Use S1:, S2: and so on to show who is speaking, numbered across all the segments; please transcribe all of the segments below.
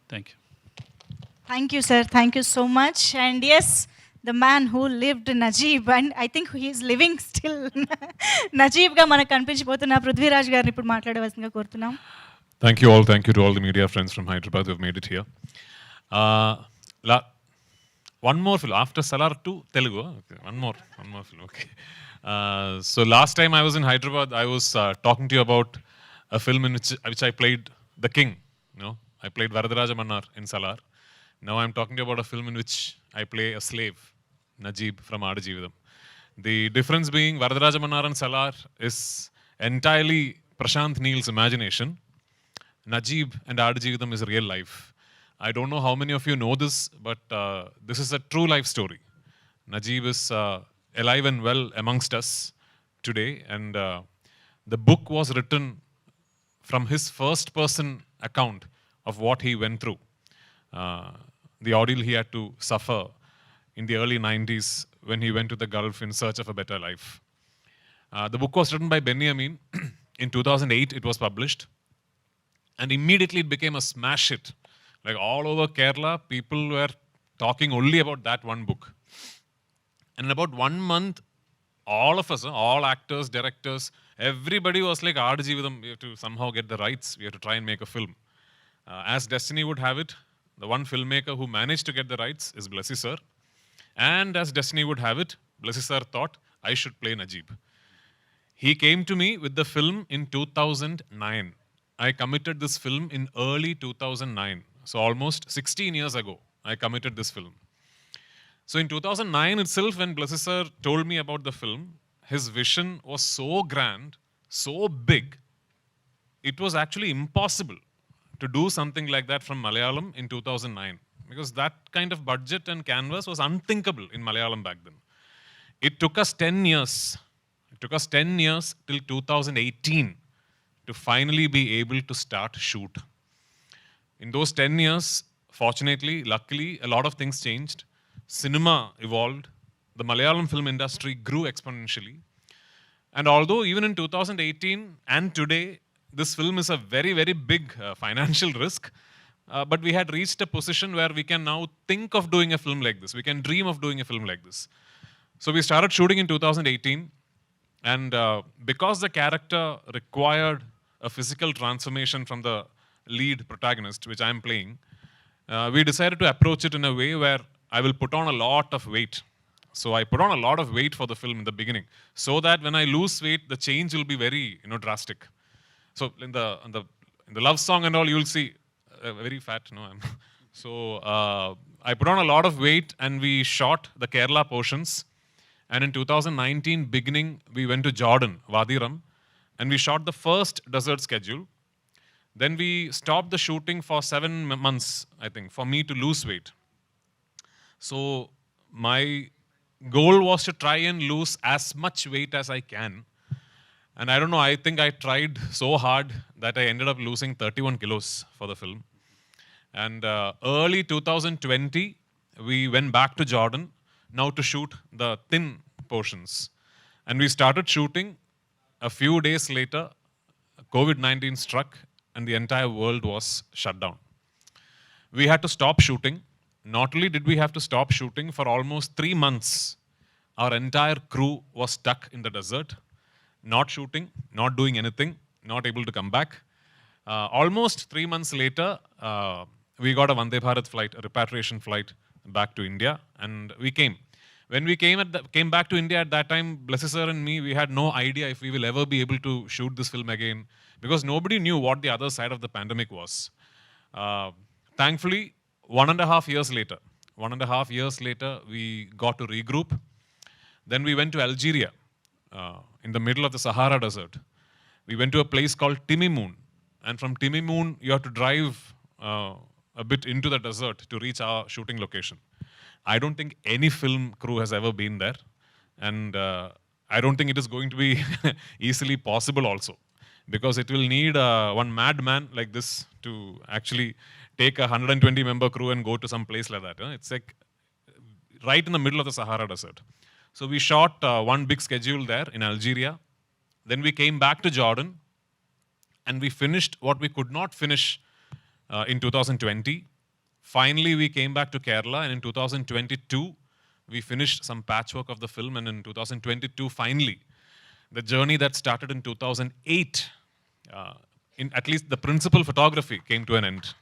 S1: Thank you.
S2: Thank you, sir. Thank you so much. And yes, the man who lived Najeeb, and I think he is living still. Najeebగా మనకు కనిపించిపోతున్న పృథ్వీరాజ్ గారిని ఇప్పుడు మాట్లాడవలసిందిగా కోరుతున్నాం.
S3: Thank you all. Thank you to all the media friends from Hyderabad who have made it here. Uh, one more film after Salaar 2 Telugu. Okay, one more film. Okay. So last time I was in Hyderabad, I was talking to you about a film in which I played the king. You know, I played Varadarajamannar in Salaar. Now I'm talking to you about a film in which I play a slave, Najeeb from aadujeevitham. The difference being Varadarajamannar and Salaar is entirely Prashant Neil's imagination. Najeeb and aadujeevitham is real life. I don't know how many of you know this, but this is a true life story. Najeeb is alive and well amongst us today, and the book was written from his first person account of what he went through. The ordeal he had to suffer in the early 90s when he went to the Gulf in search of a better life. The book was written by Benny Amin. In 2008, it was published. And immediately it became a smash hit. Like all over Kerala, people were talking only about that one book. And in about 1 month, all of us, all actors, directors, everybody was like, aadujeevitham, we have to somehow get the rights. We have to try and make a film. As destiny would have it, the one filmmaker who managed to get the rights is Blessy sir. And as destiny would have it, Blessy sir thought I should play Najeeb. He came to me with the film in 2009. I committed this film in early 2009. So almost 16 years ago, I committed this film. So in 2009 itself, when Blessy sir told me about the film, his vision was so grand, so big, it was actually impossible to do something like that from Malayalam in 2009. Because that kind of budget and canvas was unthinkable in Malayalam back then. It took us 10 years. It took us 10 years till 2018 to finally be able to start shoot. In those 10 years, fortunately, luckily, a lot of things changed. Cinema evolved. The Malayalam film industry grew exponentially. And although even in 2018 and today, this film is a very, very big financial risk, but we had reached a position where we can now think of doing a film like this. We can dream of doing a film like this. So we started shooting in 2018. And because the character required a physical transformation from the lead protagonist, which I'm playing, we decided to approach it in a way where I will put on a lot of weight. So I put on a lot of weight for the film in the beginning, so that when I lose weight, the change will be very, drastic. So in the love song and all, you will see very fat. No, so I put on a lot of weight, and we shot the Kerala portions. And in 2019 beginning, we went to Jordan, Wadiram, and we shot the first desert schedule. Then we stopped the shooting for 7 months, I think, for me to lose weight. So my goal was to try and lose as much weight as I can. And I don't know, I think I tried so hard that I ended up losing 31 kilos for the film. And early 2020, we went back to Jordan, now to shoot the thin portions. And we started shooting. A few days later, COVID-19 struck and the entire world was shut down. We had to stop shooting. Not only did we have to stop shooting, for almost 3 months, our entire crew was stuck in the desert, not shooting, not doing anything, not able to come back. Almost 3 months later, we got a Vande Bharat flight, a repatriation flight back to India, and we came. When we came back to India at that time, Blessy sir and me, we had no idea if we will ever be able to shoot this film again, because nobody knew what the other side of the pandemic was. Thankfully, 1.5 years later, we got to regroup. Then we went to Algeria, in the middle of the Sahara Desert. We went to a place called Timimoun. And from Timimoun, you have to drive a bit into the desert to reach our shooting location. I don't think any film crew has ever been there. And I don't think it is going to be easily possible also. Because it will need one madman like this to actually take a 120-member crew and go to some place like that. It's like right in the middle of the Sahara Desert. So we shot one big schedule there in Algeria. Then we came back to Jordan, and we finished what we could not finish in 2020. Finally, we came back to Kerala, and in 2022, we finished some patchwork of the film, and in 2022, finally, the journey that started in 2008, in at least the principal photography, came to an end.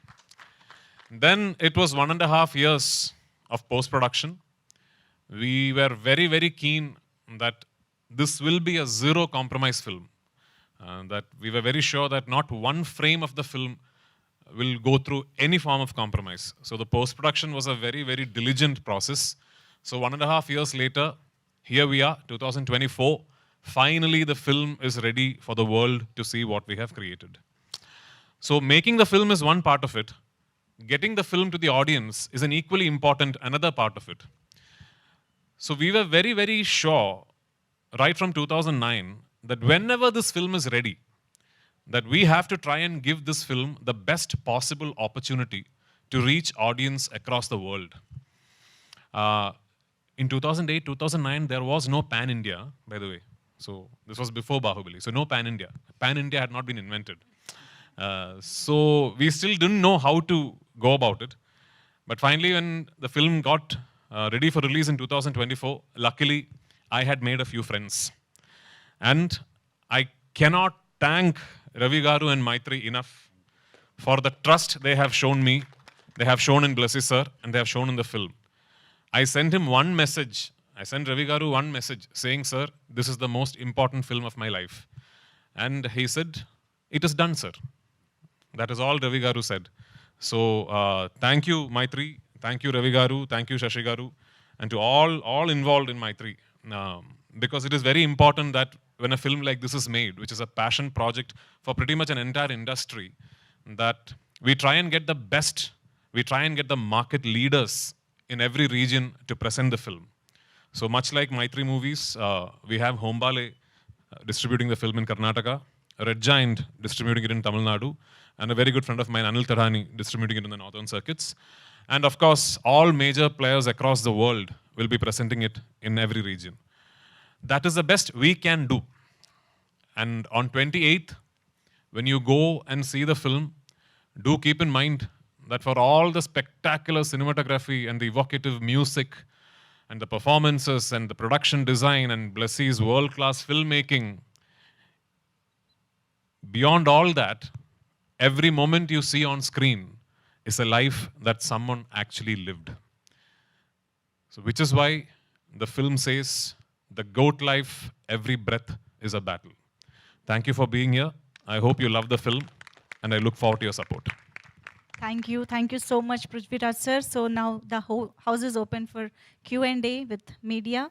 S3: Then it was 1.5 years of post-production. We were very, very keen that this will be a zero compromise film. That we were very sure that not one frame of the film will go through any form of compromise. So the post-production was a very, very diligent process. So 1.5 years later, here we are, 2024. Finally, the film is ready for the world to see what we have created. So making the film is one part of it. Getting the film to the audience is an equally important another part of it. So we were very, very sure, right from 2009, that whenever this film is ready, that we have to try and give this film the best possible opportunity to reach audience across the world. In 2008, 2009, there was no pan-India, by the way. So this was before Bahubali. So no pan-India. Pan-India had not been invented. So we still didn't know how to go about it. But finally, when the film got ready for release in 2024, luckily, I had made a few friends. And I cannot thank Ravi Garu and Maitri enough for the trust they have shown me, they have shown in Blessy sir, and they have shown in the film. I sent him one message. I sent Ravi Garu one message saying, sir, this is the most important film of my life. And he said, it is done, sir. That is all Ravi Garu said. So thank you, Maitri. Thank you, Ravi Garu. Thank you, Shashi Garu. And to all involved in Maitri. Because it is very important that when a film like this is made, which is a passion project for pretty much an entire industry, that we try and get the best, we try and get the market leaders in every region to present the film. So much like Maitri Movies, we have Hombale distributing the film in Karnataka, Red Giant distributing it in Tamil Nadu, and a very good friend of mine, Anil Tarani, distributing it in the northern circuits. And of course, all major players across the world will be presenting it in every region. That is the best we can do. And on 28th, when you go and see the film, do keep in mind that for all the spectacular cinematography and the evocative music and the performances and the production design and Blessy's world-class filmmaking, beyond all that, every moment you see on screen is a life that someone actually lived. So which is why the film says, the goat life, every breath is a battle. Thank you for being here. I hope you love the film, and I look forward to your support.
S2: Thank you. Thank you so much, Prathviraj sir. So now the house is open for Q&A with media.